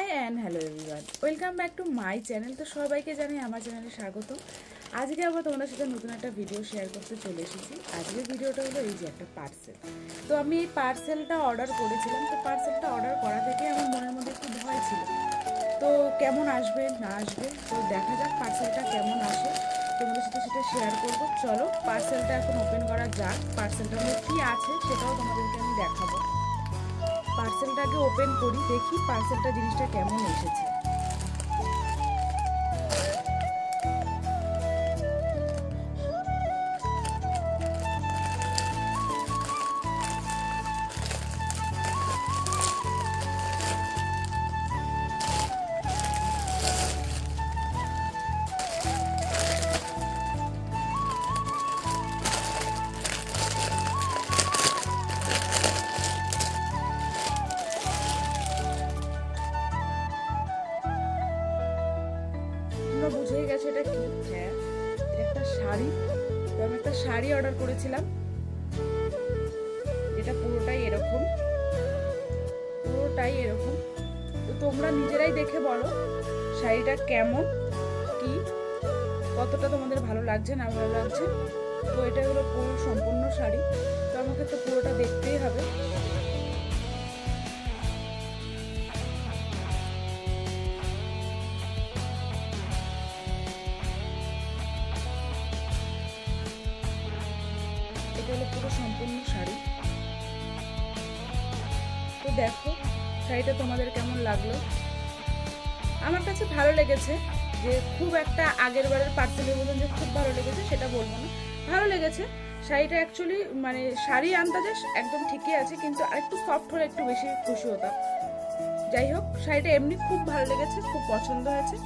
High and hello everyone, welcome back to my channel. তো সবাইকে জানাই আমার চ্যানেলে স্বাগত। আজকে আবার তোমাদের সাথে নতুন একটা ভিডিও শেয়ার করতে চলে এসেছি। আজকের ভিডিওটা হলো এই যে একটা পার্সেল। তো আমি এই পার্সেলটা অর্ডার করেছিলাম। তো পার্সেলটা অর্ডার করা থেকে আমার মনের মধ্যে একটু ভয় ছিল, তো কেমন আসবে না আসবে, তো দেখা যাক পার্সেলটা কেমন আসে, তোমাদের সাথে সেটা শেয়ার করবো। চলো পার্সেলটা এখন ওপেন করা যাক। পার্সেলটার মধ্যে কী আছে সেটাও তোমাদেরকে আমি দেখাবো। পার্সেলটাকে ওপেন করি, দেখি পার্সেলটা জিনিসটা কেমন এসেছে। বুঝে গেছে এটা কি? হ্যাঁ, এটা একটা শাড়ি। তো আমি একটা শাড়ি অর্ডার করেছিলাম, এটা পুরোটাই এরকম। তো তোমরা নিজেরাই দেখে বলো শাড়িটা কেমন, কি কতটা তোমাদের ভালো লাগছে না ভালো লাগছে। তো এটা হলো পুরো সম্পূর্ণ শাড়ি, তো আমাকে তো পুরোটা দেখতেই হবে। এটা হলো পুরো সম্পূর্ণ শাড়ি। তো দেখো শাড়িটা তোমাদের কেমন লাগলো। আমার কাছে ভালো লেগেছে, যে খুব একটা আগের বারের পার্সেলের মতন যে খুব ভালো লেগেছে সেটা বলবো না, ভালো লেগেছে। শাড়িটা অ্যাকচুয়ালি মানে শাড়ি আন্দাজে একদম ঠিকই আছে, কিন্তু আরেকটু সফট হলে একটু বেশি খুশি হতাম। যাই হোক, শাড়িটা এমনি খুব ভালো লেগেছে, খুব পছন্দ হয়েছে।